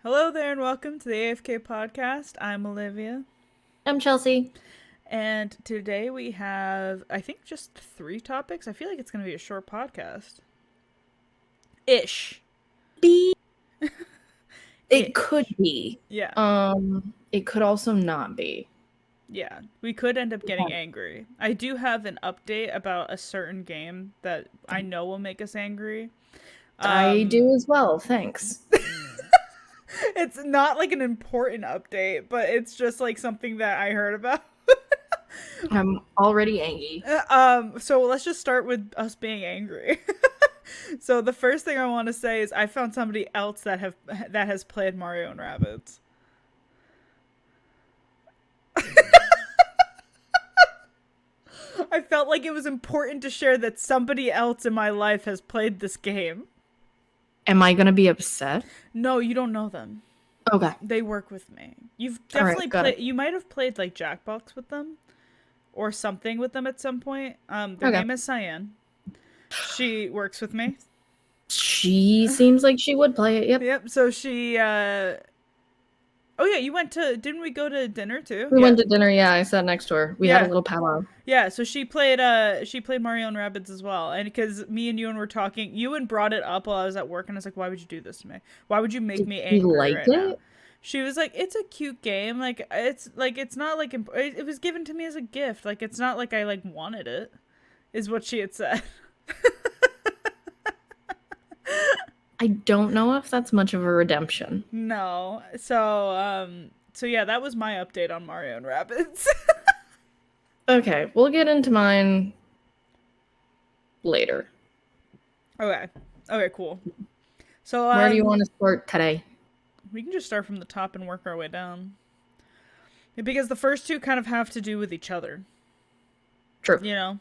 Hello there and welcome to the AFK Podcast. I'm Olivia. I'm Chelsea. And today we have, I think, just 3 topics. I feel like it's going to be a short podcast. Ish. It could be. Yeah. It could also not be. Yeah. We could end up getting angry. I do have an update about a certain game that I know will make us angry. I do as well, thanks. It's not like an important update, but it's just like something that I heard about. I'm already angry. So let's just start with us being angry. So the first thing I want to say is I found somebody else that has played Mario and Rabbids. I felt like it was important to share that somebody else in my life has played this game. Am I gonna be upset? No, you don't know them. Okay. They work with me. You've definitely played. It. You might have played like Jackbox with them, or something with them at some point. Their name is Cyan. She works with me. She seems like she would play it. Yep. Yep. So she. Oh yeah, you went to. Didn't we go to dinner too? We went to dinner. Yeah, I sat next to her. We had a little powwow. Yeah, so she played Mario and Rabbids as well, and because me and Ewan were talking, Ewan brought it up while I was at work, and I was like, "Why would you do this to me? Why would you make me angry right now?" She was like, "It's a cute game. It's not like it was given to me as a gift. Like it's not like I like wanted it," is what she had said. I don't know if that's much of a redemption. No. So yeah, that was my update on Mario and Rabbids. Okay, we'll get into mine later. Okay, cool. So where do you want to start today? We can just start from the top and work our way down. Because the first two kind of have to do with each other. True. You know?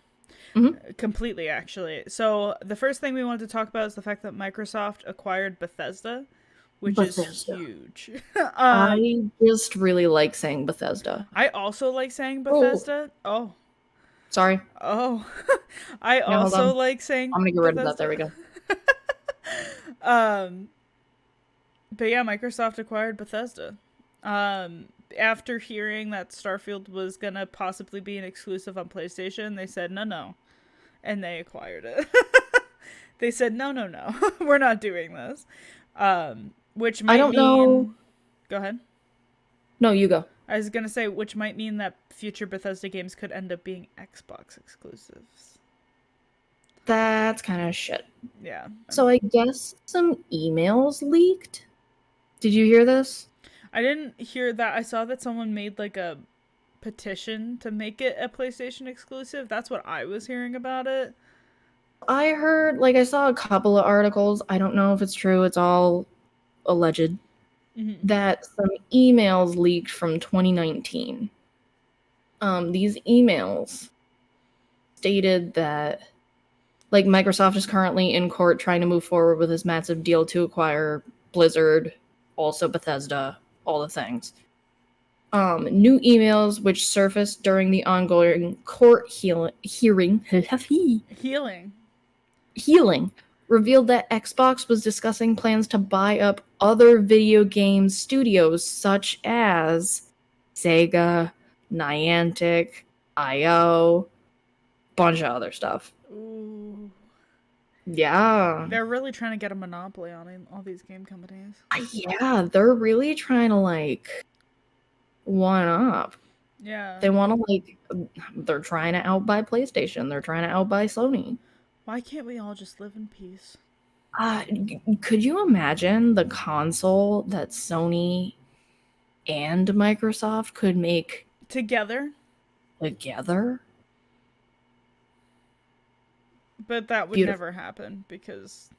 Mm-hmm. Completely, actually. So the first thing we wanted to talk about is the fact that Microsoft acquired Bethesda, which is huge. I just really like saying Bethesda. I also like saying Bethesda. Oh. Sorry. Oh. I also like saying I'm gonna get rid of that. There we go. But yeah, Microsoft acquired Bethesda. After hearing that Starfield was gonna possibly be an exclusive on PlayStation, they said no. And they acquired it. They said, no, we're not doing this. Which might know. Go ahead. No, you go. I was going to say, which might mean that future Bethesda games could end up being Xbox exclusives. That's kind of shit. Yeah. So I guess some emails leaked. Did you hear this? I didn't hear that. I saw that someone made like a petition to make it a PlayStation exclusive. That's what I was hearing about it. I heard, I saw a couple of articles. I don't know if it's true. It's all alleged. Mm-hmm. That some emails leaked from 2019. These emails stated that, Microsoft is currently in court trying to move forward with this massive deal to acquire Blizzard, also Bethesda, all the things. New emails which surfaced during the ongoing court hearing revealed that Xbox was discussing plans to buy up other video game studios such as Sega, Niantic, IO, bunch of other stuff. Ooh. Yeah. They're really trying to get a monopoly on all these game companies. Yeah, they're really trying to one up. Yeah. They want to they're trying to outbuy PlayStation. They're trying to outbuy Sony. Why can't we all just live in peace? Could you imagine the console that Sony and Microsoft could make together? But that would never happen because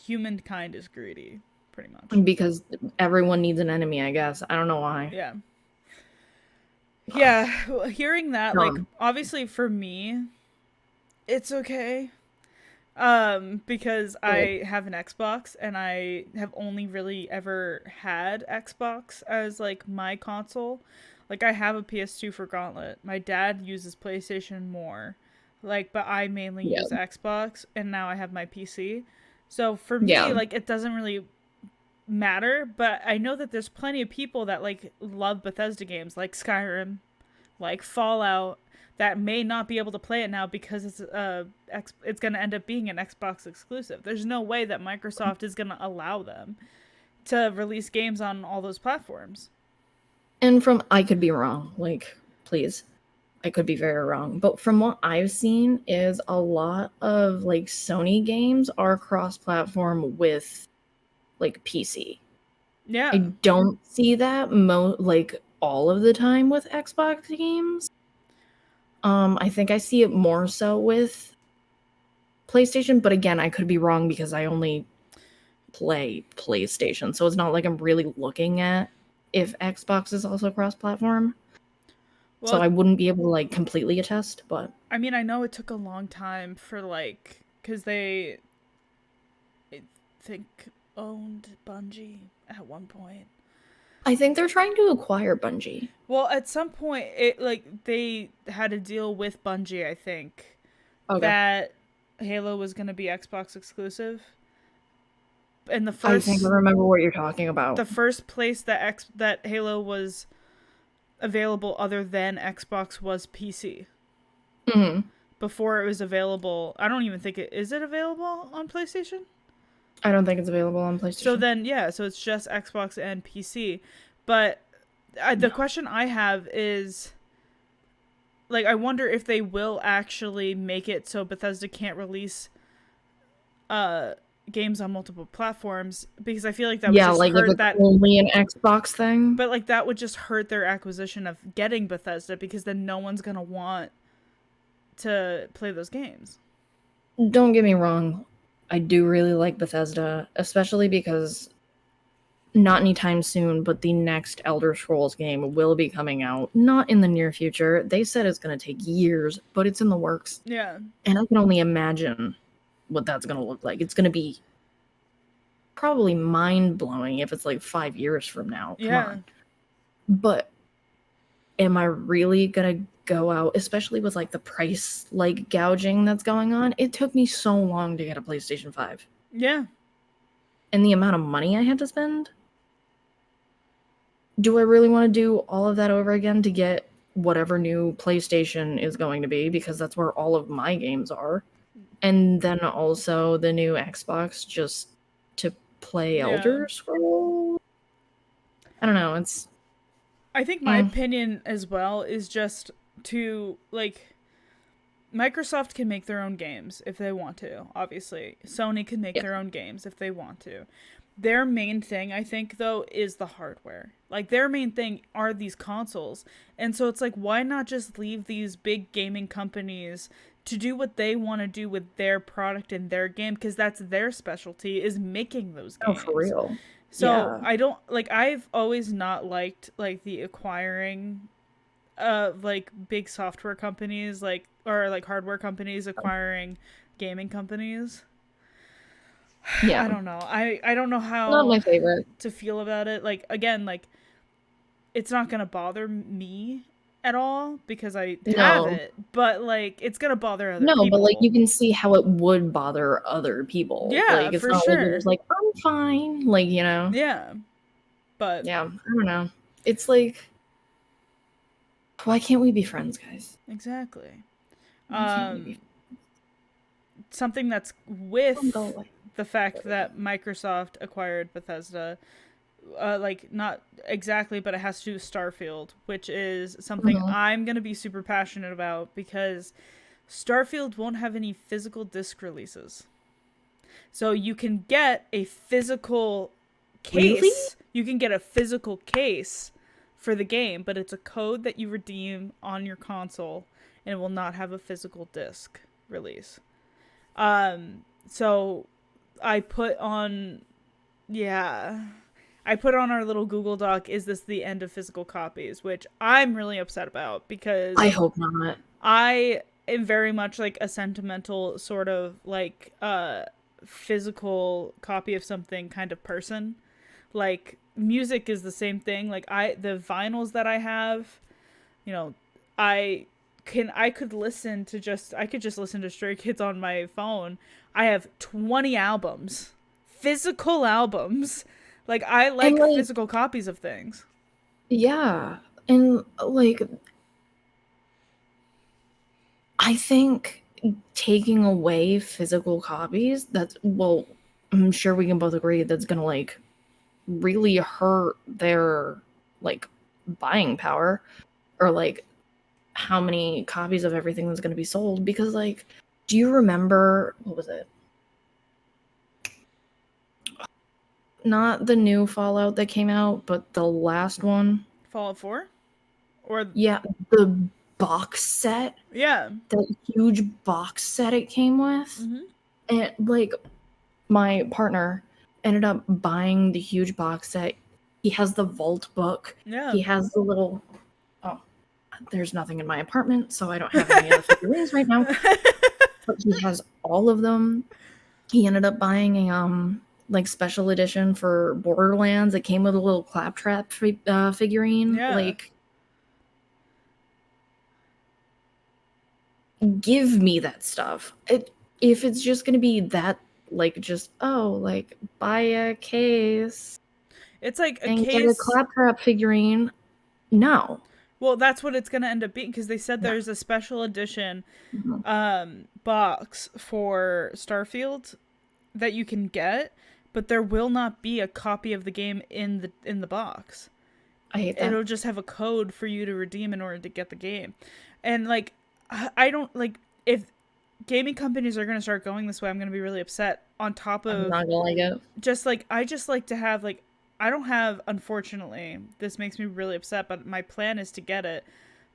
humankind is greedy, pretty much. Because everyone needs an enemy, I guess. I don't know why. Yeah. Yeah, hearing that, obviously for me, it's okay. Because I have an Xbox and I have only really ever had Xbox as my console. I have a PS2 for Gauntlet. My dad uses PlayStation more. But I mainly use Xbox, and now I have my PC. So for me, it doesn't really matter, but I know that there's plenty of people that like love Bethesda games like Skyrim, like Fallout, that may not be able to play it now because it's going to end up being an Xbox exclusive. There's no way that Microsoft is going to allow them to release games on all those platforms. And I could be wrong, like, please. I could be very wrong. But from what I've seen is a lot of, like, Sony games are cross-platform with, like, PC. Yeah. I don't see that, like, all of the time with Xbox games. I think I see it more so with PlayStation, but again, I could be wrong because I only play PlayStation, so it's not like I'm really looking at if Xbox is also cross-platform. Well, so I wouldn't be able to like completely attest, but I mean, I know it took a long time for like, because they, I think, owned Bungie at one point. I think they're trying to acquire Bungie. Well, at some point, they had a deal with Bungie, I think, that Halo was going to be Xbox exclusive. And I think I remember what you're talking about. The first place that Halo was available other than Xbox was PC. Mm-hmm. Before it was available, I don't even think is it available on PlayStation? I don't think it's available on PlayStation. So then, so it's just Xbox and PC. But the question I have is, like, I wonder if they will actually make it so Bethesda can't release games on multiple platforms, because I feel like that would just hurt that only an Xbox thing. But like that would just hurt their acquisition of getting Bethesda, because then no one's gonna want to play those games. Don't get me wrong, I do really like Bethesda, especially because not anytime soon, but the next Elder Scrolls game will be coming out, not in the near future. They said it's going to take years, but it's in the works. Yeah. And I can only imagine what that's going to look like. It's going to be probably mind-blowing if it's like 5 years from now. Come on. But am I really going to go out, especially with like the price like gouging that's going on? It took me so long to get a PlayStation 5. Yeah. And the amount of money I had to spend. Do I really want to do all of that over again to get whatever new PlayStation is going to be? Because that's where all of my games are. And then also the new Xbox just to play Elder Scrolls? I don't know. I think my opinion as well is just to, like, Microsoft can make their own games if they want to, obviously. Sony can make their own games if they want to. Their main thing, I think, though, is the hardware. Like, their main thing are these consoles. And so it's like, why not just leave these big gaming companies to do what they want to do with their product and their game? Because that's their specialty, is making those games. Oh, for real. So I don't, like, I've always not liked, like, the acquiring of, like, big software companies, like, or, like, hardware companies acquiring gaming companies. Yeah. I don't know. I don't know how not my favorite to feel about it. Like, again, like, it's not going to bother me at all because I have it, but like it's going to bother other people. But like you can see how it would bother other people. Yeah, like, it's for not sure. Like you're just like, I'm fine. Like, you know. Yeah. But yeah, I don't know. It's like, why can't we be friends, guys? Exactly. Something that's with the fact that Microsoft acquired Bethesda, like, not exactly, but it has to do with Starfield, which is something I'm going to be super passionate about, because Starfield won't have any physical disc releases. So you can get a physical case. Really? You can get a physical case for the game, but it's a code that you redeem on your console, and it will not have a physical disc release. So I put on our little Google Doc, is this the end of physical copies? Which I'm really upset about, because I hope not. I am very much like a sentimental sort of like physical copy of something kind of person. Like, music is the same thing. Like, the vinyls that I have, you know, I could just listen to Stray Kids on my phone. I have 20 albums, physical albums, Like, I like physical copies of things. Yeah. And, like, I think taking away physical copies, I'm sure we can both agree that's gonna, like, really hurt their, like, buying power, or, like, how many copies of everything that's gonna be sold. Because, like, do you remember, what was it? Not the new Fallout that came out, but the last one. Fallout 4? Or yeah, the box set. Yeah. That huge box set it came with. Mm-hmm. And, like, my partner ended up buying the huge box set. He has the vault book. Yeah. He has the little... Oh, there's nothing in my apartment, so I don't have any of the figurines right now. But he has all of them. He ended up buying a like special edition for Borderlands. It came with a little claptrap figurine. Yeah. Like, give me that stuff. If it's just gonna be that, like, just like, buy a case. It's like a and case. Get a claptrap figurine. No. Well, that's what it's gonna end up being, because they said there's a special edition box for Starfield that you can get, but there will not be a copy of the game in the box. I hate that. It'll just have a code for you to redeem in order to get the game. And, like, I don't, like, if gaming companies are going to start going this way, I'm going to be really upset. On top of... I'm not gonna like it. Just, like, I just like to have, like... I don't have, unfortunately, this makes me really upset, but my plan is to get it.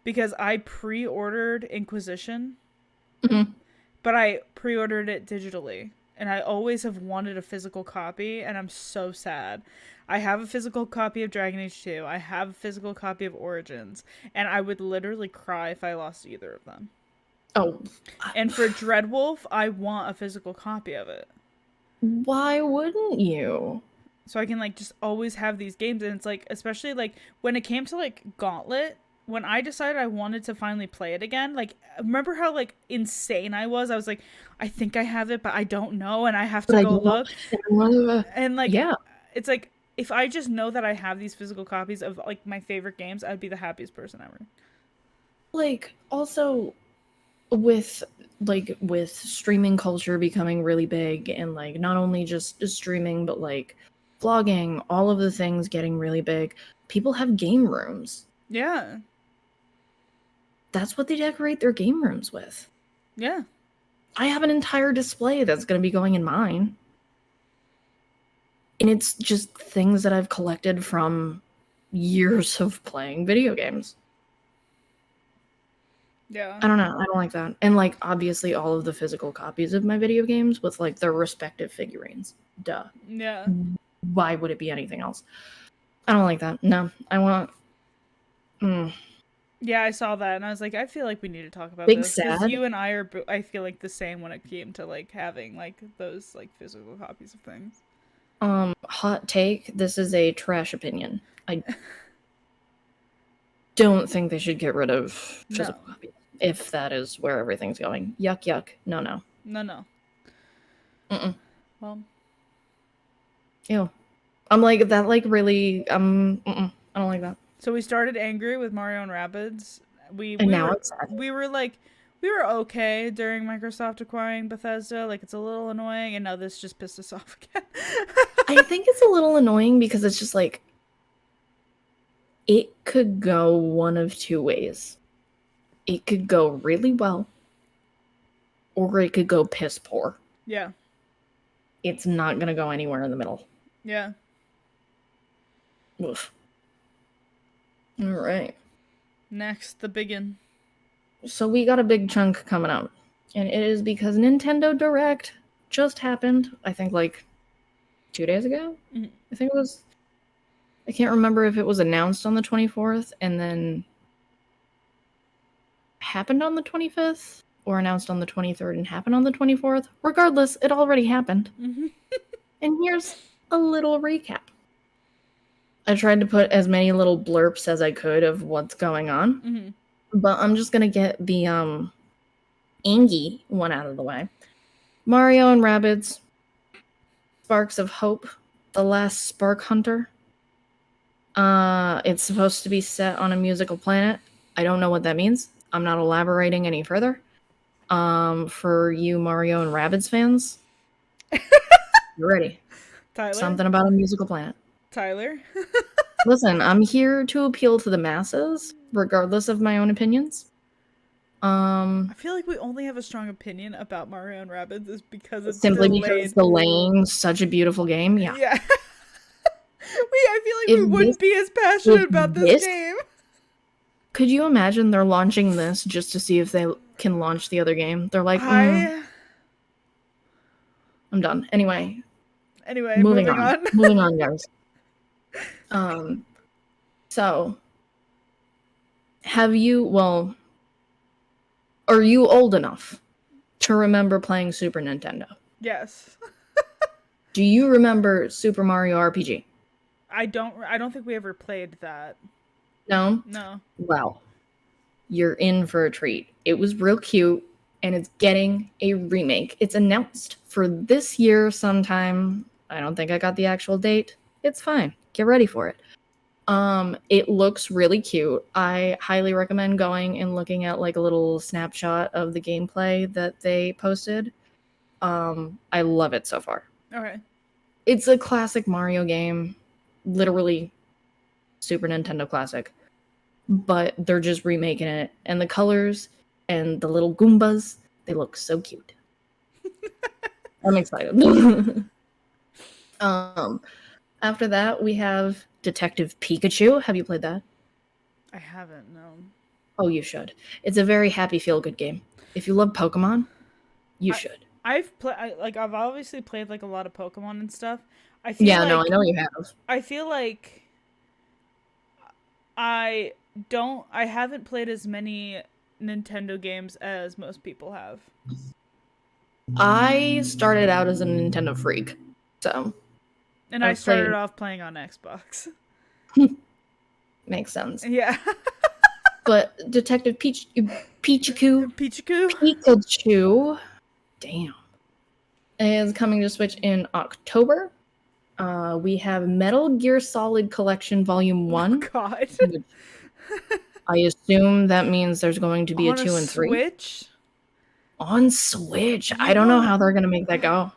Because I pre-ordered Inquisition. Mm-hmm. But I pre-ordered it digitally. And I always have wanted a physical copy, and I'm so sad. I have a physical copy of Dragon Age 2. I have a physical copy of Origins. And I would literally cry if I lost either of them. Oh. And for Dreadwolf, I want a physical copy of it. Why wouldn't you? So I can, like, just always have these games. And it's, like, especially, like, when it came to, like, Gauntlet, when I decided I wanted to finally play it again, like, remember how, like, insane I was? I was like, I think I have it, but I don't know, and I have to go look. And, like, yeah. It's like, if I just know that I have these physical copies of, like, my favorite games, I'd be the happiest person ever. Like, also, with streaming culture becoming really big, and, like, not only just streaming, but, like, vlogging, all of the things getting really big, people have game rooms. Yeah. That's what they decorate their game rooms with. Yeah. I have an entire display that's going to be going in mine. And it's just things that I've collected from years of playing video games. Yeah. I don't know. I don't like that. And, like, obviously all of the physical copies of my video games with, like, their respective figurines. Duh. Yeah. Why would it be anything else? I don't like that. No. I want... Yeah, I saw that, and I was like, I feel like we need to talk about Big this. sad. Because you and I are, I feel like, the same when it came to, like, having, like, those, like, physical copies of things. Hot take. This is a trash opinion. I don't think they should get rid of physical copies, if that is where everything's going. Yuck, yuck. No, no. No. Mm-mm. Well. Ew. I'm like, that, like, really, I don't like that. So we started angry with Mario and Rabbids. We were like, we were okay during Microsoft acquiring Bethesda. Like, it's a little annoying, and now this just pissed us off again. I think it's a little annoying because it's just like, it could go one of two ways. It could go really well, or it could go piss poor. Yeah. It's not gonna go anywhere in the middle. Yeah. Oof. All right. Next, the biggin. So we got a big chunk coming up, and it is because Nintendo Direct just happened. I think, like, 2 days ago. Mm-hmm. I think it was. I can't remember if it was announced on the 24th and then happened on the 25th, or announced on the 23rd and happened on the 24th. Regardless, it already happened. Mm-hmm. And here's a little recap. I tried to put as many little blurps as I could of what's going on. Mm-hmm. But I'm just going to get the Angie one out of the way. Mario and Rabbids Sparks of Hope The Last Spark Hunter. It's supposed to be set on a musical planet. I don't know what that means. I'm not elaborating any further. For you Mario and Rabbids fans, you're ready. Tyler? Something about a musical planet. Tyler? Listen, I'm here to appeal to the masses, regardless of my own opinions. I feel like we only have a strong opinion about Mario and Rabbids is because it's simply delayed. because delaying such a beautiful game. Yeah. I feel like we wouldn't be as passionate about this game. Could you imagine they're launching this just to see if they can launch the other game? They're like, I'm done. Anyway, moving on. Moving on, guys. So, are you old enough to remember playing Super Nintendo? Yes. Do you remember Super Mario RPG? I don't think we ever played that. No? No. Well, you're in for a treat. It was real cute, and it's getting a remake. It's announced for this year sometime. I don't think I got the actual date. It's fine. Get ready for it. It looks really cute. I highly recommend going and looking at like a little snapshot of the gameplay that they posted. I love it so far. Okay. It's a classic Mario game, literally Super Nintendo classic, but they're just remaking it, and the colors and the little Goombas, they look so cute. I'm excited. After that, we have Detective Pikachu. Have you played that? I haven't, no. Oh, you should. It's a very happy, feel-good game. If you love Pokemon, you should. I've obviously played like a lot of Pokemon and stuff. I know you have. I feel like I haven't played as many Nintendo games as most people have. I started out as a Nintendo freak, so. And I started off playing on Xbox. Makes sense. Yeah. But Detective Pikachu. Damn. Is coming to Switch in October. We have Metal Gear Solid Collection Volume 1. Oh, God. I assume that means there's going to be a 2 and 3. Switch? On Switch? Yeah. I don't know how they're going to make that go.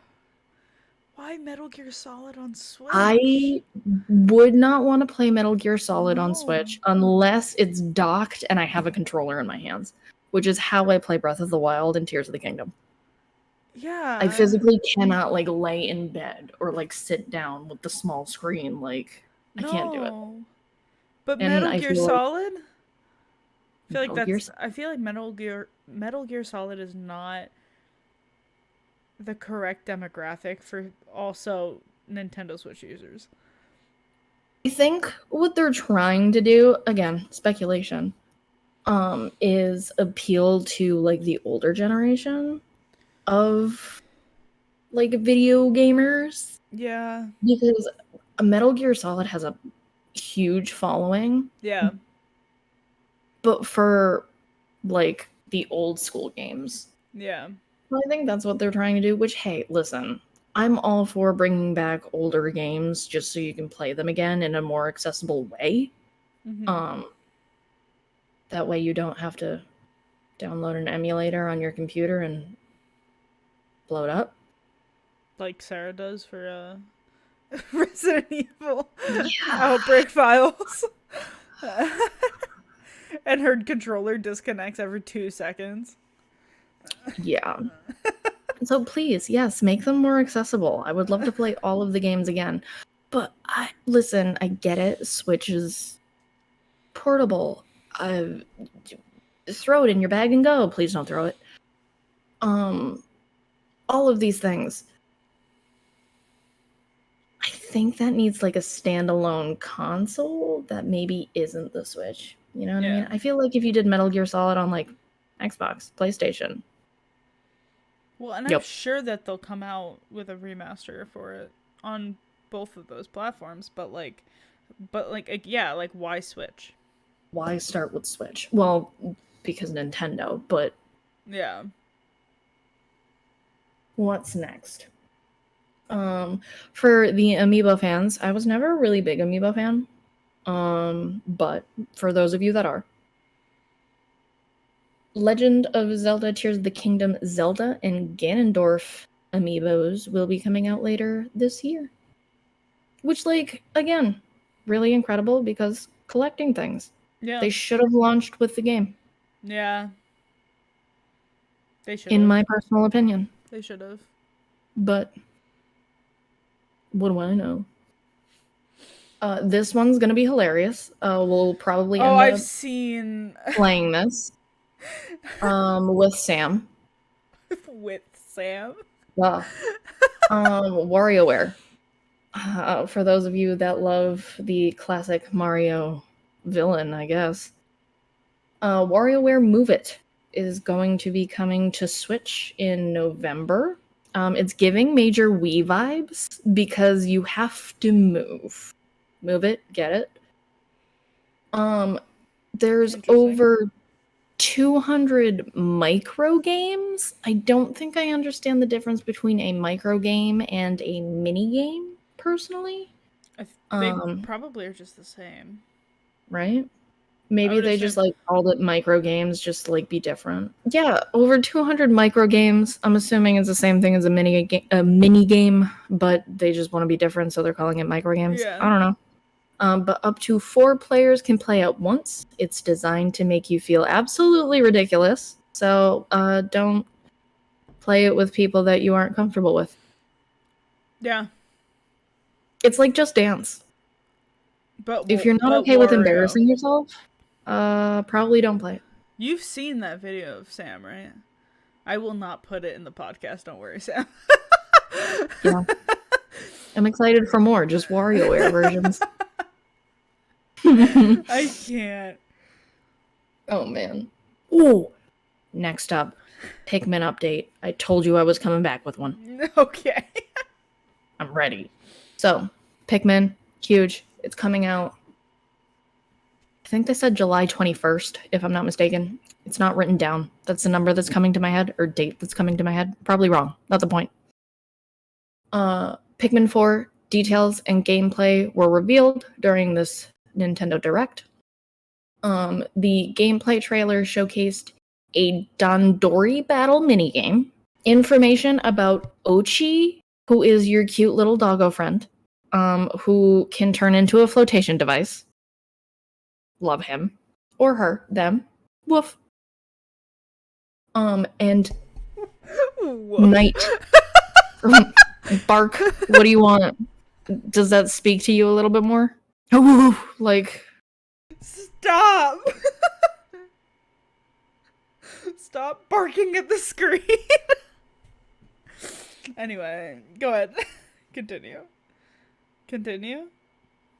Why Metal Gear Solid on Switch? I would not want to play Metal Gear Solid on Switch unless it's docked and I have a controller in my hands, which is how I play Breath of the Wild and Tears of the Kingdom. Yeah. I physically cannot like lay in bed or like sit down with the small screen. Like, I can't do it. But Metal Gear Solid? I feel like Metal Gear Solid is not the correct demographic for also Nintendo Switch users. I think what they're trying to do, again, speculation, is appeal to like the older generation of like video gamers. Yeah. Because Metal Gear Solid has a huge following. Yeah. But for like the old school games. Yeah. Well, I think that's what they're trying to do, which, hey, listen, I'm all for bringing back older games just so you can play them again in a more accessible way. Mm-hmm. That way you don't have to download an emulator on your computer and blow it up. Like Sarah does for Resident Evil Outbreak Files. And her controller disconnects every 2 seconds. Yeah. So please, yes, make them more accessible. I would love to play all of the games again. But I get it. Switch is portable. Throw it in your bag and go. Please don't throw it. All of these things. I think that needs like a standalone console that maybe isn't the Switch. You know what I mean? I feel like if you did Metal Gear Solid on like Xbox, PlayStation. Well, and I'm sure that they'll come out with a remaster for it on both of those platforms, but why Switch? Why start with Switch? Well, because Nintendo, but yeah. What's next? For the Amiibo fans, I was never a really big Amiibo fan. But for those of you that are, Legend of Zelda Tears of the Kingdom Zelda and Ganondorf Amiibos will be coming out later this year. Which, like, again, really incredible because collecting things. Yeah. They should have launched with the game. Yeah. They should have. In my personal opinion. They should have. But what do I know? This one's gonna be hilarious. We'll probably end I've up seen playing this. With Sam. With Sam? WarioWare. For those of you that love the classic Mario villain, I guess. WarioWare Move It is going to be coming to Switch in November. It's giving major Wii vibes because you have to move. Move it, get it? There's over 200 micro games. I don't think I understand the difference between a micro game and a mini game, personally. They probably are just the same. Right? Maybe they just like called it micro games just to like be different. Yeah, over 200 micro games. I'm assuming it's the same thing as a mini game, but they just want to be different, so they're calling it micro games. Yeah. I don't know. But up to 4 players can play at once. It's designed to make you feel absolutely ridiculous. So don't play it with people that you aren't comfortable with. Yeah. It's like Just Dance. But if you're not okay with embarrassing yourself, probably don't play it. You've seen that video of Sam, right? I will not put it in the podcast. Don't worry, Sam. Yeah. I'm excited for more. Just WarioWare versions. I can't. Oh, man. Ooh. Next up, Pikmin update. I told you I was coming back with one. Okay. I'm ready. So, Pikmin, huge. It's coming out. I think they said July 21st, if I'm not mistaken. It's not written down. That's the number that's coming to my head, or date that's coming to my head. Probably wrong. Not the point. Pikmin 4 details and gameplay were revealed during this Nintendo Direct. The gameplay trailer showcased a Dandori battle minigame, information about Ochi, who is your cute little doggo friend, who can turn into a flotation device. Love him. Or her. Them. Woof. And Woof. Night. Bark. What do you want? Does that speak to you a little bit more? Like... Stop! Stop barking at the screen. Anyway, go ahead. Continue.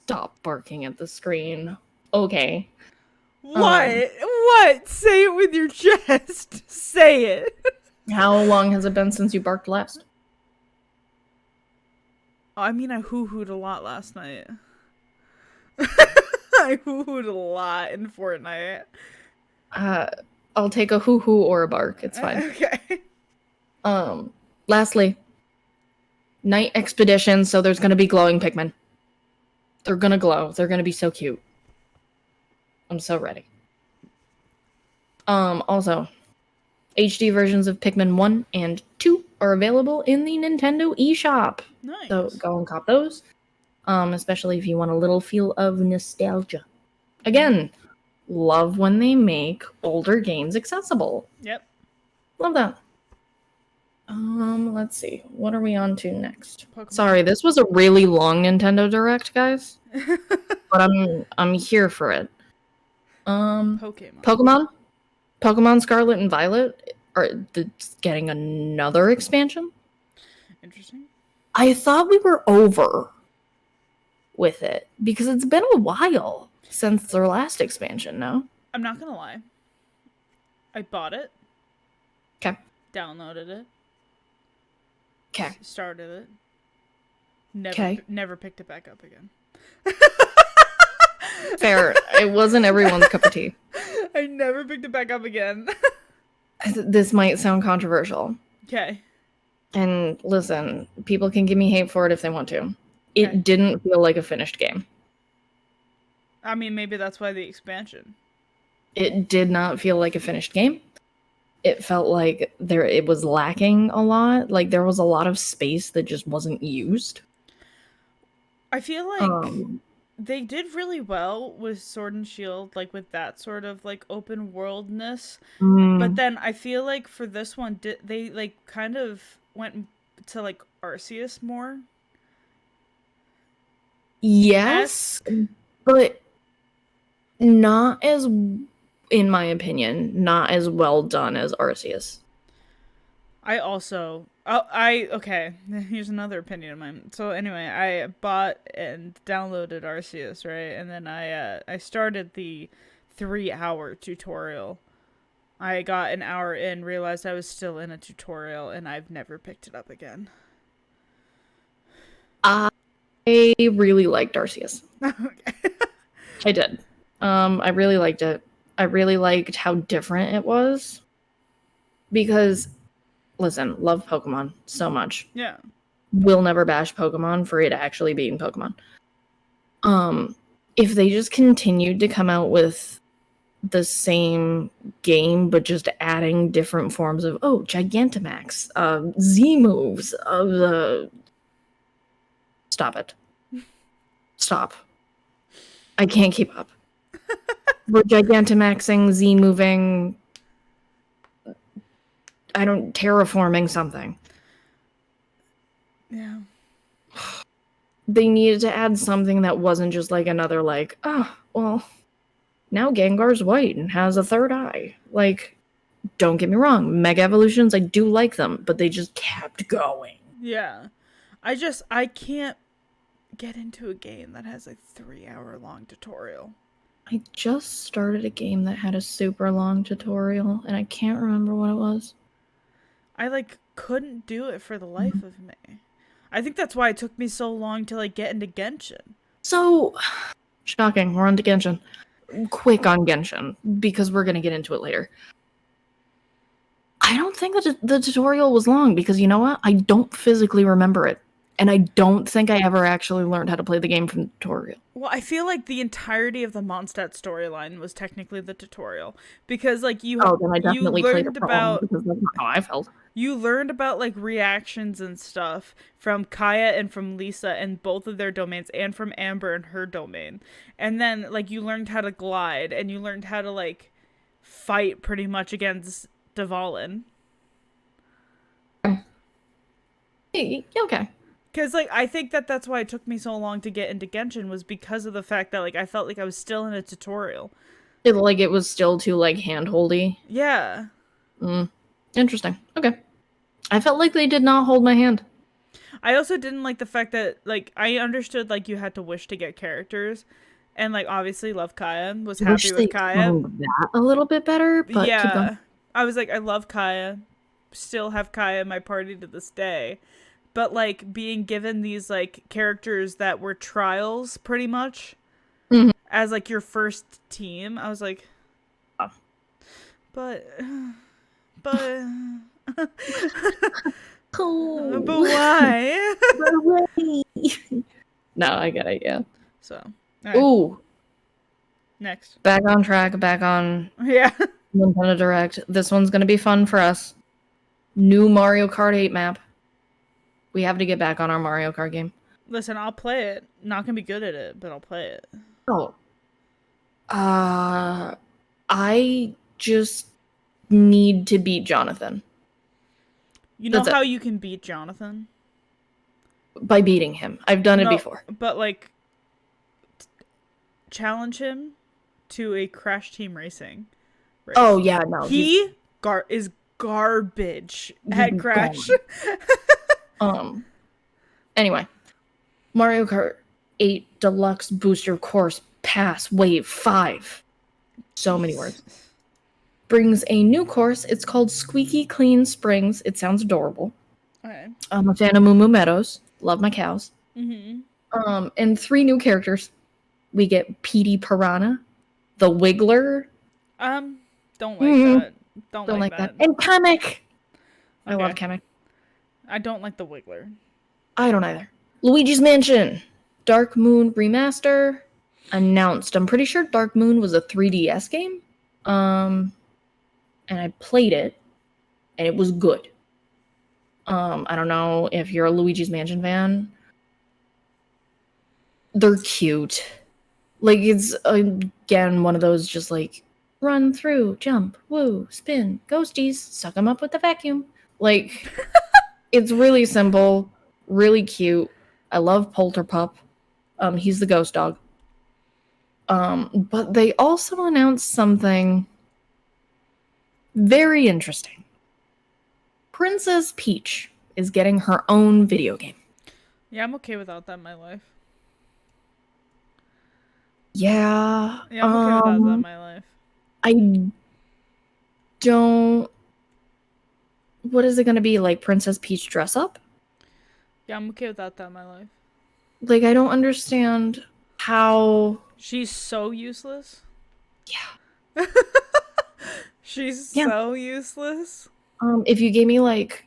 Stop barking at the screen. Okay. What? What? Say it with your chest. Say it. How long has it been since you barked last? I mean, I hoo-hooed a lot last night. I hoo-hooed a lot in Fortnite. I'll take a hoo-hoo or a bark. It's fine. Okay. Lastly, Night Expedition, so there's gonna be glowing Pikmin. They're gonna glow. They're gonna be so cute. I'm so ready. Also, HD versions of Pikmin 1 and 2 are available in the Nintendo eShop. Nice. So go and cop those. Especially if you want a little feel of nostalgia. Again, love when they make older games accessible. Yep. Love that. Let's see. What are we on to next? Pokemon. Sorry, this was a really long Nintendo Direct, guys. But I'm here for it. Pokemon Scarlet and Violet are getting another expansion. Interesting. I thought we were over with it because it's been a while since their last expansion. No, I'm not gonna lie. I bought it. Okay. Downloaded it. Okay. Started it. Never picked it back up again. Fair. It wasn't everyone's cup of tea. I never picked it back up again. This might sound controversial. Okay. And listen, people can give me hate for it if they want to. It didn't feel like a finished game. I mean, maybe that's why the expansion. It did not feel like a finished game. It felt like it was lacking a lot. Like there was a lot of space that just wasn't used. I feel like they did really well with Sword and Shield, like with that sort of like open worldness. But then I feel like for this one, they like kind of went to like Arceus more. Yes, but not as, in my opinion, not as well done as Arceus. Okay, here's another opinion of mine. So anyway, I bought and downloaded Arceus, right? And then I started the 3-hour tutorial. I got an hour in, realized I was still in a tutorial, and I've never picked it up again. I really liked Arceus. Okay. I did. I really liked it. I really liked how different it was. Because, listen, love Pokemon so much. Yeah. Will never bash Pokemon for it actually being Pokemon. If they just continued to come out with the same game, but just adding different forms of, Gigantamax, Z moves, stop it. Stop. I can't keep up. We're Gigantamaxing, Z moving, terraforming something. Yeah. They needed to add something that wasn't just like another like, now Gengar's white and has a third eye. Like, don't get me wrong, Mega Evolutions, I do like them, but they just kept going. Yeah. I can't get into a game that has a 3-hour long tutorial. I just started a game that had a super long tutorial, and I can't remember what it was. I couldn't do it for the life of me. I think that's why it took me so long to get into Genshin. So, shocking, we're on to Genshin. Quick on Genshin, because we're going to get into it later. I don't think that the tutorial was long, because you know what? I don't physically remember it. And I don't think I ever actually learned how to play the game from the tutorial. Well, I feel like the entirety of the Mondstadt storyline was technically the tutorial. Because, then I definitely played it about, because that's not how I felt. You learned about, reactions and stuff from Kaya and from Lisa and both of their domains, and from Amber and her domain. And then, you learned how to glide, and you learned how to, fight pretty much against Dvalin. Okay. Because, I think that's why it took me so long to get into Genshin, was because of the fact that, I felt like I was still in a tutorial. It was still too, hand-holdy? Yeah. Interesting. Okay. I felt like they did not hold my hand. I also didn't like the fact that, I understood, you had to wish to get characters. And, obviously love Kaya. Was happy with Kaya. That a little bit better, but yeah. Keep going. I was like, I love Kaya. Still have Kaya in my party to this day. But, being given these, characters that were trials, pretty much, as, your first team, I was like, but cool. But why? No, I get it, yeah. So. Right. Ooh. Next. Back on track, back on Nintendo Direct. This one's going to be fun for us. New Mario Kart 8 map. We have to get back on our Mario Kart game. Listen, I'll play it. Not going to be good at it, but I'll play it. Oh. I just need to beat Jonathan. You know how you can beat Jonathan? By beating him. I've done it before. But, challenge him to a Crash Team Racing race. Oh, yeah, no. He is garbage at Crash. Anyway. Mario Kart 8 Deluxe Booster Course Pass Wave 5. So many words. Brings a new course. It's called Squeaky Clean Springs. It sounds adorable. Okay. I'm a fan of Moo Moo Meadows. Love my cows. Mm-hmm. And 3 new characters. We get Petey Piranha, the Wiggler. Don't like that. Don't like that. And Kamek. I love Kamek. I don't like the Wiggler. I don't either. Luigi's Mansion Dark Moon Remaster announced. I'm pretty sure Dark Moon was a 3DS game. And I played it, and it was good. I don't know if you're a Luigi's Mansion fan. They're cute. Like, it's, again, one of those just, like, run through, jump, woo, spin, ghosties, suck them up with the vacuum. Like, it's really simple, really cute. I love Polterpup. He's the ghost dog. But they also announced something very interesting. Princess Peach is getting her own video game. Yeah, I'm okay without that in my life. Yeah. Yeah, I'm okay without that in my life. I don't... What is it going to be, like Princess Peach dress up? Yeah, I'm okay without that in my life. Like, I don't understand how... She's so useless. Yeah. She's so useless. If you gave me, like,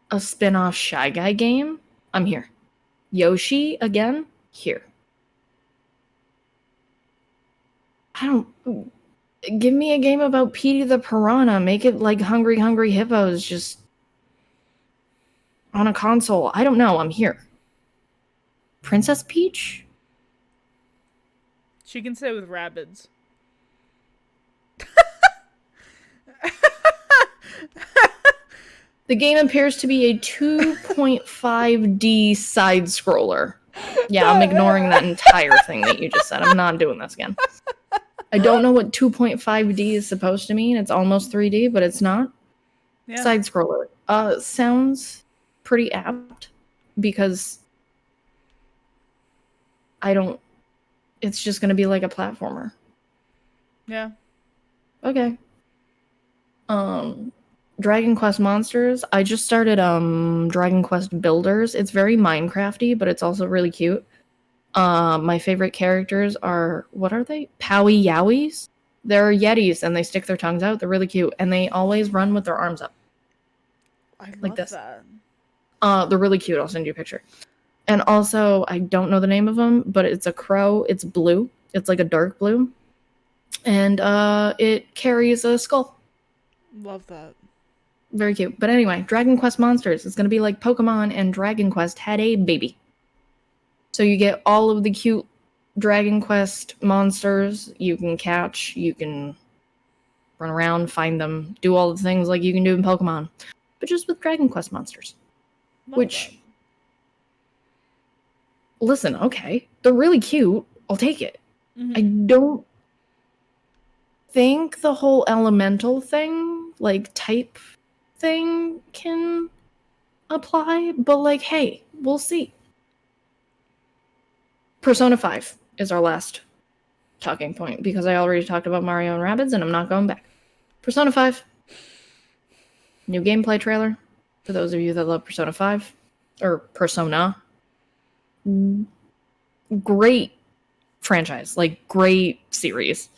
a spin-off Shy Guy game, I'm here. Yoshi, again, here. I don't... Give me a game about Petey the Piranha. Make it like Hungry Hungry Hippos, just on a console. I don't know. I'm here. Princess Peach? She can stay with Rabbids. The game appears to be a 2.5D side scroller. Yeah, I'm ignoring that entire thing that you just said. I'm not doing this again. I don't know what 2.5D is supposed to mean. It's almost 3D, but it's not. Yeah. Side scroller. Sounds pretty apt because it's just going to be like a platformer. Yeah. Okay. Dragon Quest Monsters. I just started Dragon Quest Builders. It's very Minecrafty, but it's also really cute. My favorite characters are, what are they? Powie Yowies? They're Yetis, and they stick their tongues out. They're really cute, and they always run with their arms up. I love this. That. They're really cute. I'll send you a picture. And also, I don't know the name of them, but it's a crow. It's blue. It's like a dark blue. And it carries a skull. Love that. Very cute. But anyway, Dragon Quest Monsters. It's going to be like Pokemon and Dragon Quest had a baby. So you get all of the cute Dragon Quest monsters you can catch. You can run around, find them, do all the things like you can do in Pokemon. But just with Dragon Quest monsters. Love which... that. Listen, okay. They're really cute. I'll take it. Mm-hmm. I don't think the whole elemental thing, like type thing, can apply, but like, hey, we'll see. Persona 5 is our last talking point because I already talked about Mario and Rabbids and I'm not going back. Persona 5. New gameplay trailer. For those of you that love Persona 5 or Persona. Great franchise, like great series.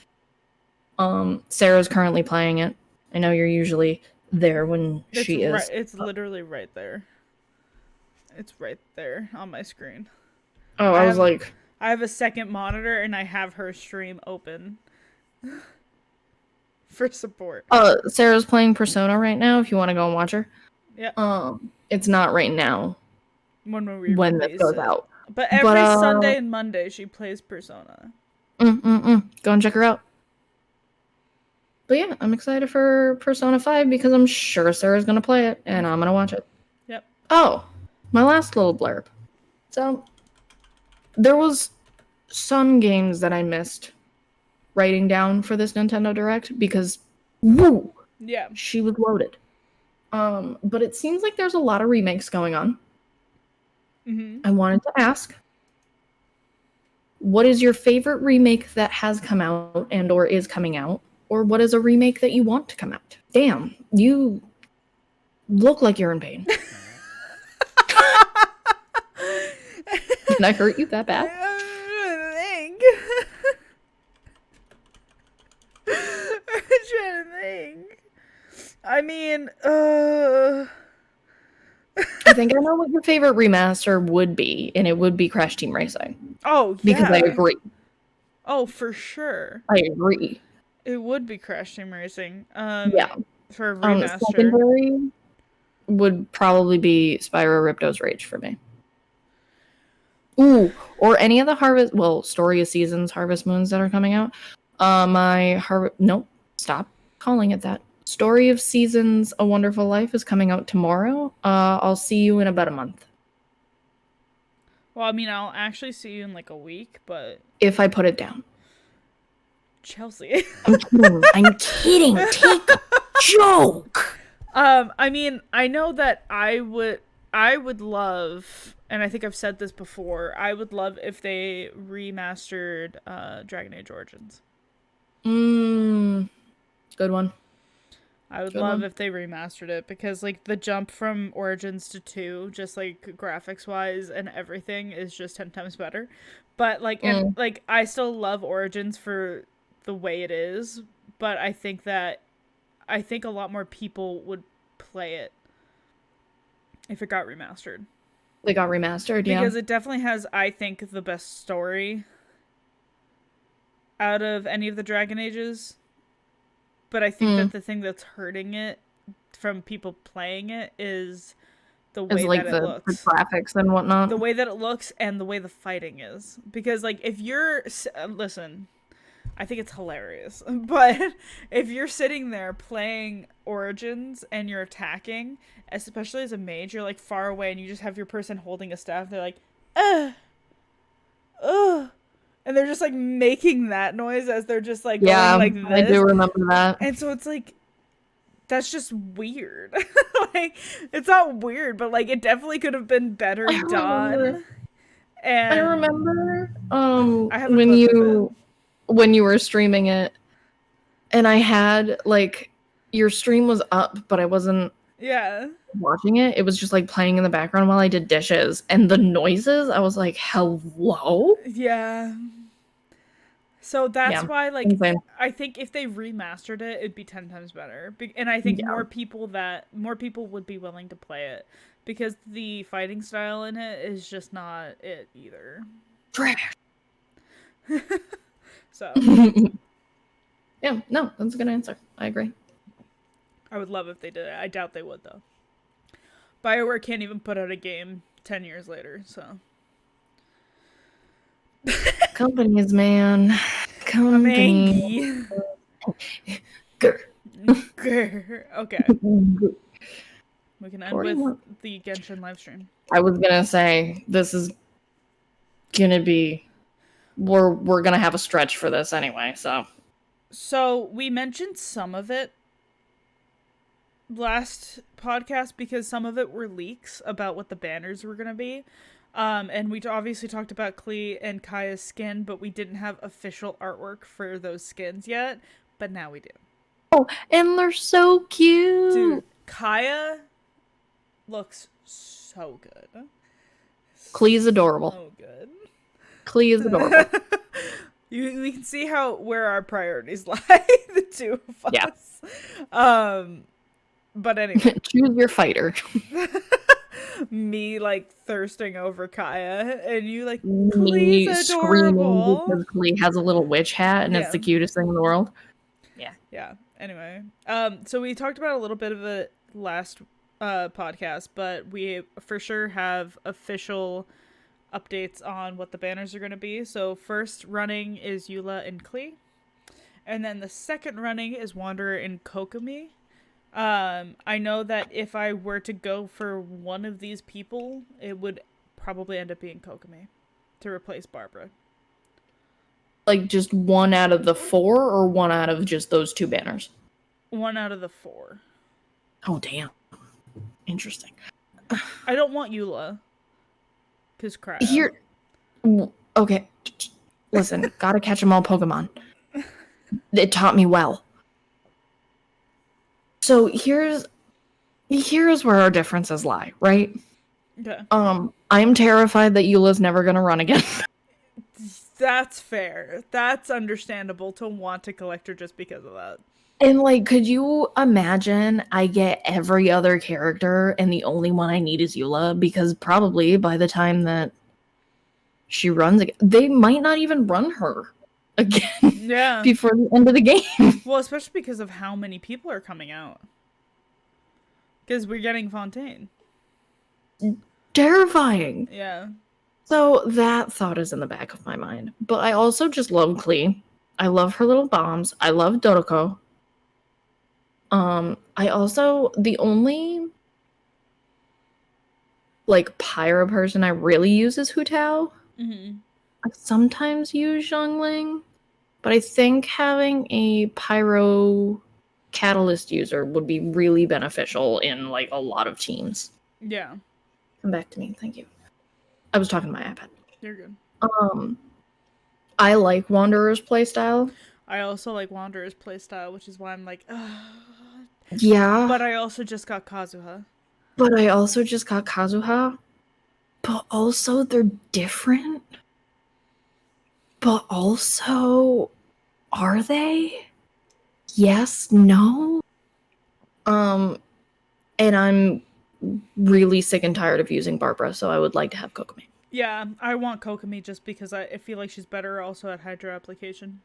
Sarah's currently playing it. I know you're usually there when she is. Right, it's literally right there. It's right there on my screen. Oh, I was like... I have a second monitor and I have her stream open. For support. Sarah's playing Persona right now if you want to go and watch her. Yeah. It's not right now. When this goes out. But every Sunday and Monday she plays Persona. Go and check her out. But yeah, I'm excited for Persona 5 because I'm sure Sarah's going to play it and I'm going to watch it. Yep. Oh, my last little blurb. So, there was some games that I missed writing down for this Nintendo Direct because, woo! Yeah. She was loaded. But it seems like there's a lot of remakes going on. Mm-hmm. I wanted to ask, what is your favorite remake that has come out and or is coming out? Or what is a remake that you want to come out? Damn, you look like you're in pain. Can I hurt you that bad? I'm trying to think. I mean, think I know what your favorite remaster would be, and it would be Crash Team Racing. Oh, yeah. Because I agree. Oh, for sure. I agree. It would be Crash Team Racing. Yeah. For a remaster. Secondary would probably be Spyro Ripto's Rage for me. Ooh, or any of the Story of Seasons, Harvest Moons that are coming out. Nope, stop calling it that. Story of Seasons, A Wonderful Life is coming out tomorrow. I'll see you in about a month. Well, I mean, I'll actually see you in like a week, but... If I put it down. Chelsea. I'm kidding. Take a joke. I mean, I know that I would love, and I think I've said this before, I would love if they remastered Dragon Age Origins. Good one. I would love if they remastered it, because like the jump from Origins to 2, just like graphics wise and everything, is just 10 times better. But like and like I still love Origins for the way it is, but I think a lot more people would play it if it got remastered. They got remastered, yeah. Because it definitely has, I think, the best story out of any of the Dragon Ages. But I think that the thing that's hurting it from people playing it is the way that it looks. The graphics and whatnot. The way that it looks and the way the fighting is. Because, like, if you're... Listen, I think it's hilarious. But if you're sitting there playing Origins and you're attacking, especially as a mage, you're, like, far away and you just have your person holding a staff. They're like, ugh. And they're just, like, making that noise as they're just, like, going like this. I do remember that. And so it's, like, that's just weird. Like, it's not weird, but, like, it definitely could have been better done. And I remember when you were streaming it, and I had, like, your stream was up, but I wasn't watching it. It was just, like, playing in the background while I did dishes. And the noises, I was like, hello? Yeah. So that's why, like, insane. I think if they remastered it, it'd be 10 times better. And I think more people would be willing to play it, because the fighting style in it is just not it either. Trash. So. Yeah, no, that's a good answer. I agree. I would love if they did it. I doubt they would, though. BioWare can't even put out a game 10 years later, so. Companies, man. Companies. Grr. Okay. We can end with the Genshin livestream. I was gonna say, this is gonna be... We're gonna have a stretch for this anyway, so... So, we mentioned some of it last podcast, because some of it were leaks about what the banners were gonna be. And we obviously talked about Klee and Kaya's skin, but we didn't have official artwork for those skins yet. But now we do. Oh, and they're so cute! Dude, Kaya looks so good. Klee's adorable. So good. Klee is adorable. We can see where our priorities lie, the two of us. Yeah. But anyway. Choose your fighter. Me, like, thirsting over Kaya, and you, like, me Klee's adorable. Because Klee has a little witch hat, and it's the cutest thing in the world. Yeah. Anyway, so we talked about a little bit of it last podcast, but we for sure have official updates on what the banners are going to be. So first running is Eula and Klee, and then the second running is Wanderer and Kokomi. I know that if I were to go for one of these people, it would probably end up being Kokomi to replace Barbara. Like, just one out of the 4, or one out of just those 2 banners? One out of the 4. Oh, damn. Interesting. I don't want Eula. Because crap. Okay. Listen, gotta catch 'em all Pokemon. It taught me well. So here's where our differences lie, right? Okay. I'm terrified that Eula's never gonna run again. That's fair. That's understandable to want to collect her just because of that. And, like, could you imagine I get every other character and the only one I need is Eula? Because probably by the time that she runs again, they might not even run her again before the end of the game. Well, especially because of how many people are coming out. Because we're getting Fontaine. Terrifying. Yeah. So that thought is in the back of my mind. But I also just love Klee. I love her little bombs. I love Dodoko. I also, the only, like, pyro person I really use is Hu Tao. Mm-hmm. I sometimes use Zhongling, but I think having a pyro catalyst user would be really beneficial in, like, a lot of teams. Yeah. Come back to me, thank you. I was talking to my iPad. You're good. I like Wanderer's playstyle. I also like Wanderer's playstyle, which is why I'm like, ugh. Yeah. But I also just got Kazuha. But also they're different. But also, are they? Yes, no. And I'm really sick and tired of using Barbara, so I would like to have Kokomi. Yeah, I want Kokomi just because I feel like she's better also at Hydro application.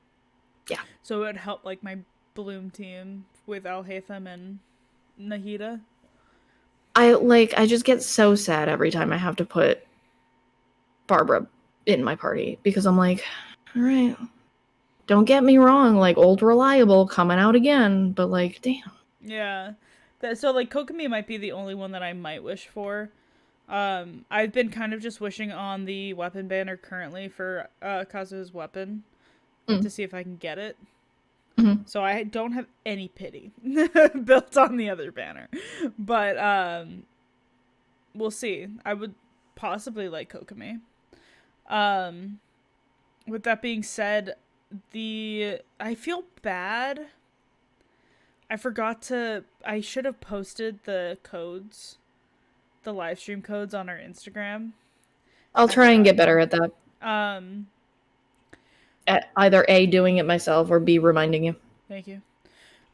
Yeah. So it would help like my Bloom team with Alhaitham and Nahida. I just get so sad every time I have to put Barbara in my party because I'm like, all right, don't get me wrong, like old reliable coming out again, but like, damn. Yeah. So like Kokomi might be the only one that I might wish for. I've been kind of just wishing on the weapon banner currently for Kazuha's weapon to see if I can get it. Mm-hmm. So I don't have any pity built on the other banner. But we'll see. I would possibly like Kokomi. With that being said, I feel bad. I should have posted the codes, the live stream codes on our Instagram. I'll try and get better at that. At either A, doing it myself, or B, reminding you. Thank you.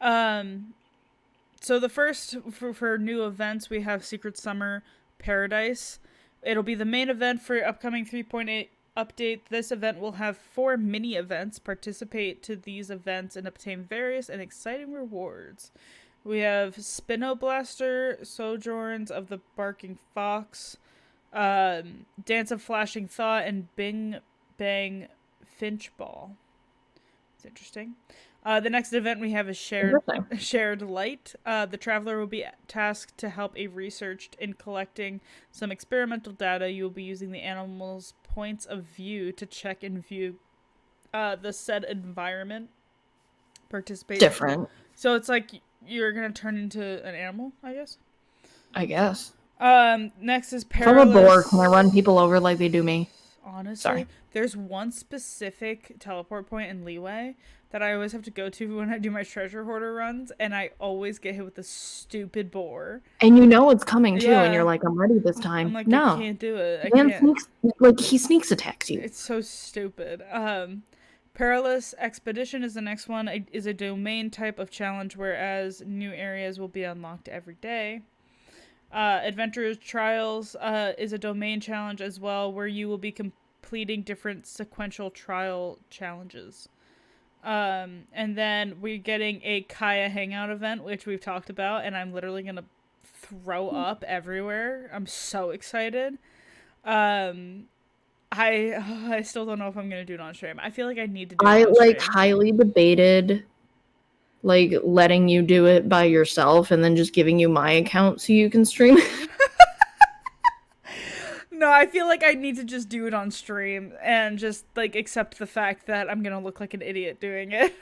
So the first for new events, we have Secret Summer Paradise. It'll be the main event for upcoming 3.8 update. This event will have 4 mini events. Participate to these events and obtain various and exciting rewards. We have Spinoblaster, Sojourns of the Barking Fox, Dance of Flashing Thought, and Bing Bang Finchball. It's interesting. The next event we have is Shared Light. The traveler will be tasked to help a researcher in collecting some experimental data. You will be using the animal's points of view to check and view the said environment. Participate. Different. So it's like you're gonna turn into an animal, I guess. Next is Perilous. If I'm a boar, can I run people over like they do me? Honestly, there's one specific teleport point in Leeway that I always have to go to when I do my treasure hoarder runs, and I always get hit with the stupid boar. And you know it's coming too, and you're like, I'm ready this time. I'm like, no, I can't do it. He sneaks attacks you. It's so stupid. Perilous Expedition is the next one. It is a domain type of challenge, whereas new areas will be unlocked every day. Adventurer's Trials is a domain challenge as well, where you will be completing different sequential trial challenges. And then we're getting a Kaya Hangout event, which we've talked about, and I'm literally gonna throw up everywhere. I'm so excited. I still don't know if I'm gonna do it on stream. I feel like I need to do it on stream. Highly debated letting you do it by yourself and then just giving you my account so you can stream it. No, I feel like I need to just do it on stream and just accept the fact that I'm gonna look like an idiot doing it.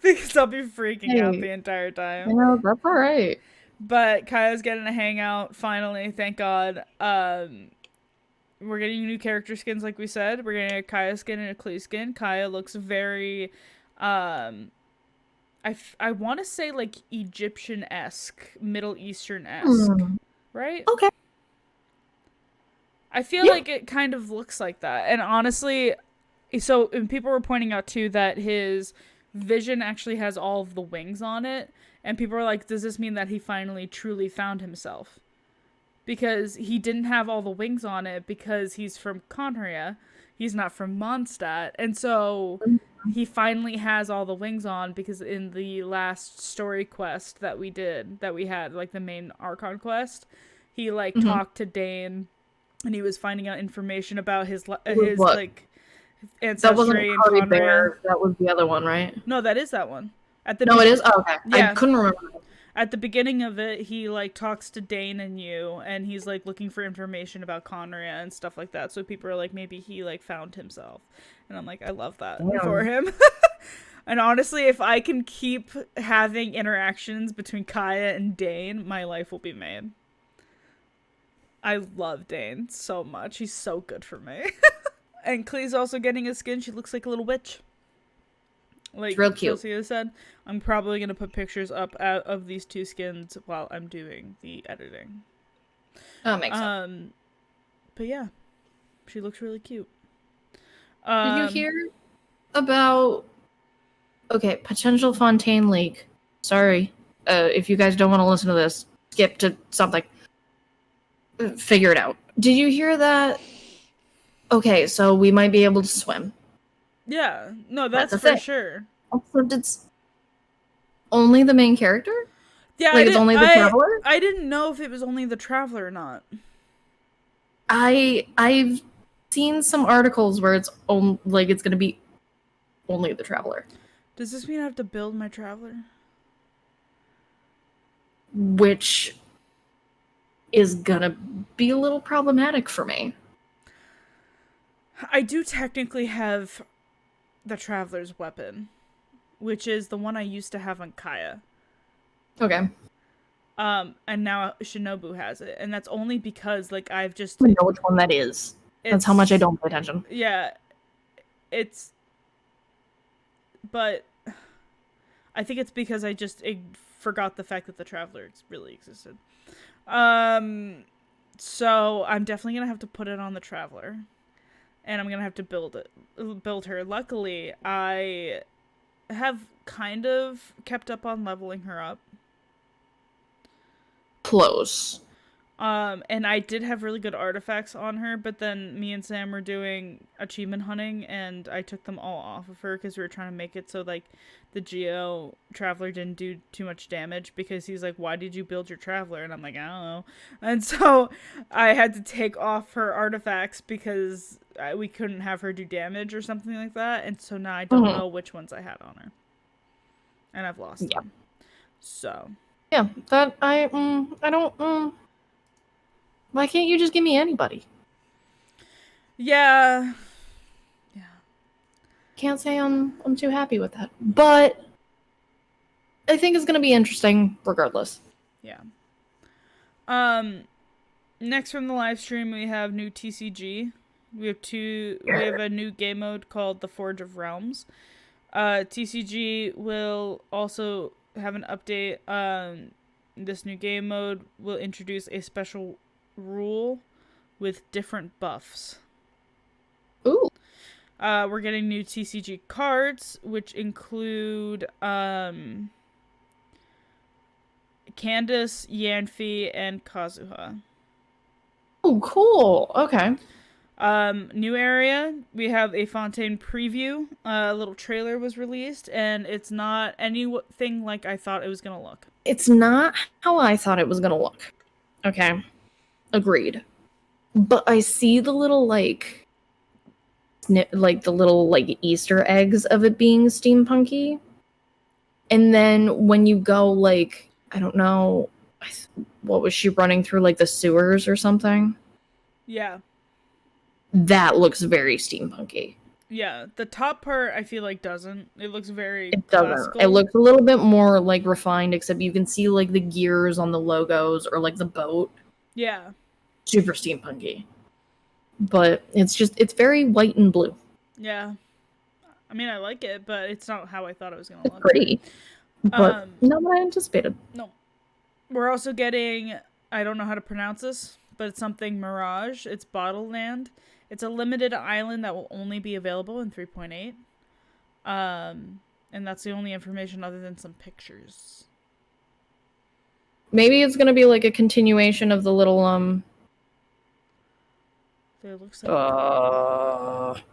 Because I'll be freaking out the entire time. That's alright. But Kaya's getting a hangout finally, thank God. We're getting new character skins, like we said. We're getting a Kaya skin and a Klee skin. Kaya looks very, I want to say Egyptian-esque, Middle Eastern-esque, right? Okay. I feel like it kind of looks like that. And honestly, so and people were pointing out too that his Vision actually has all of the wings on it, and people are like, does this mean that he finally truly found himself? Because he didn't have all the wings on it because he's from Conria, he's not from Mondstadt, and so he finally has all the wings on because in the last story quest that we had, like the main Archon quest, he like talked to Dane, and he was finding out information about his like ancestry. That wasn't Harvey Bear. That was the other one, right? No, that is that one. It is? Oh, okay. Yeah. I couldn't remember. At the beginning of it, he like talks to Dane and you, and he's like looking for information about Conria and stuff like that. So people are like, maybe he like found himself, and I'm like, I love that for him. And honestly, if I can keep having interactions between Kaya and Dane, my life will be made. I love Dane so much. He's so good for me. And Klee's also getting a skin. She looks like a little witch. Like it's real cute. Chelsea said, I'm probably going to put pictures up of these two skins while I'm doing the editing. Oh, makes sense. But yeah, she looks really cute. Did you hear about... Okay, potential Fontaine leak. Sorry. If you guys don't want to listen to this, skip to something. Figure it out. Did you hear that? Okay, so we might be able to swim. Yeah, no, that's for sure. Except it's only the main character? Yeah, like it's only the Traveler? I didn't know if it was only the Traveler or not. I've seen some articles where it's like it's gonna be only the Traveler. Does this mean I have to build my Traveler? Which is gonna be a little problematic for me. I do technically have the Traveler's weapon, which is the one I used to have on Kaya. Okay. And now Shinobu has it, and that's only because like I've just... I know which one that is. That's how much I don't pay attention. Yeah. But I think it's because I forgot the fact that the Traveler really existed. So I'm definitely gonna have to put it on the Traveler. And I'm gonna have to build her. Luckily, I have kind of kept up on leveling her up. Close. And I did have really good artifacts on her, but then me and Sam were doing achievement hunting, and I took them all off of her because we were trying to make it so like the Geo Traveler didn't do too much damage, because he's like, why did you build your Traveler? And I'm like, I don't know. And so I had to take off her artifacts because we couldn't have her do damage or something like that, and so now I don't know which ones I had on her, and I've lost them. So yeah, that I don't. Why can't you just give me anybody? Yeah. Can't say I'm too happy with that, but I think it's gonna be interesting regardless. Yeah. Next from the live stream, we have new TCG. We have a new game mode called the Forge of Realms. TCG will also have an update. This new game mode will introduce a special rule with different buffs. Ooh. We're getting new TCG cards, which include Candace, Yanfei, and Kazuha. Oh, cool. Okay. New area, we have a Fontaine preview. A little trailer was released, and it's not anything like I thought it was gonna look. It's not how I thought it was gonna look. Okay. Agreed. But I see the little the little Easter eggs of it being steampunky. And then when you go I don't know, what was she running through, the sewers or something? Yeah. That looks very steampunky. Yeah, the top part I feel like doesn't. It looks very classical. It looks a little bit more refined, except you can see the gears on the logos or the boat. Yeah. Super steampunky. But it's very white and blue. Yeah. I mean, I like it, but it's not how I thought it was going to look. It's pretty. But not what I anticipated. No. We're also getting, I don't know how to pronounce this, but it's something Mirage. It's Bottle Land. It's a limited island that will only be available in 3.8. And And that's the only information other than some pictures. Maybe it's gonna be like a continuation of the little It looks like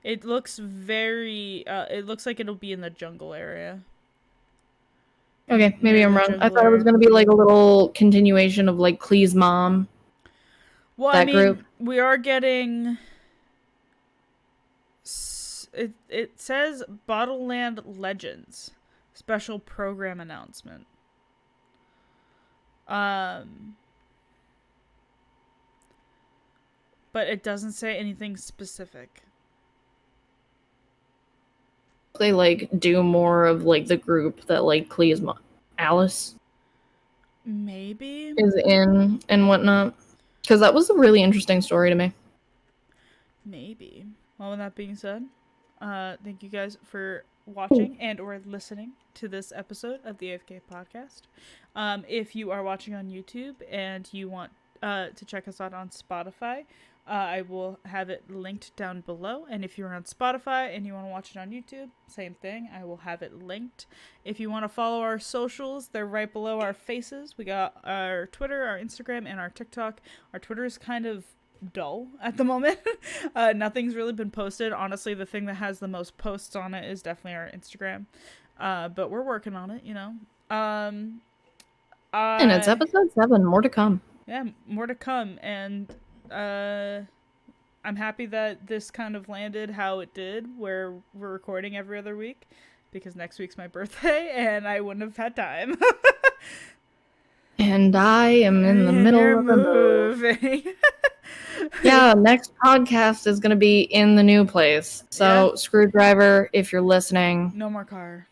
it looks very it looks like it'll be in the jungle area. Okay, maybe I'm wrong. I thought it was gonna be like a little continuation of like Klee's mom. Well, I mean, group. We are getting. It says Bottleland Legends special program announcement. But it doesn't say anything specific. They like do more of like the group that like Klee's mom, Alice, maybe is in and whatnot, because that was a really interesting story to me. Maybe. Well, with that being said, thank you guys for watching and or listening to this episode of the AFK Podcast. If you are watching on YouTube and you want to check us out on Spotify, I will have it linked down below. And if you're on Spotify and you want to watch it on YouTube, same thing. I will have it linked. If you want to follow our socials, they're right below our faces. We got our Twitter, our Instagram, and our TikTok. Our Twitter is kind of dull at the moment. Nothing's really been posted. Honestly, the thing that has the most posts on it is definitely our Instagram. But we're working on it, you know. And it's episode 7, more to come. Yeah, more to come. And I'm happy that this kind of landed how it did, where we're recording every other week, because next week's my birthday and I wouldn't have had time. And I am in the middle of moving. Yeah, next podcast is going to be in the new place. So, yeah. Screwdriver, if you're listening. No more car.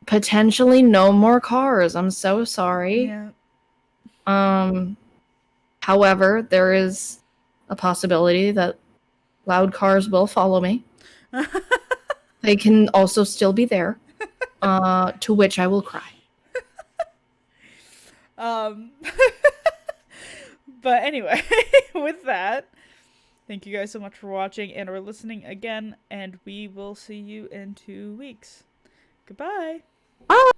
Potentially no more cars. I'm so sorry. Yeah. However, there is a possibility that loud cars will follow me. They can also still be there. To which I will cry. But anyway, with that, thank you guys so much for watching and or listening again, and we will see you in 2 weeks. Goodbye. Bye.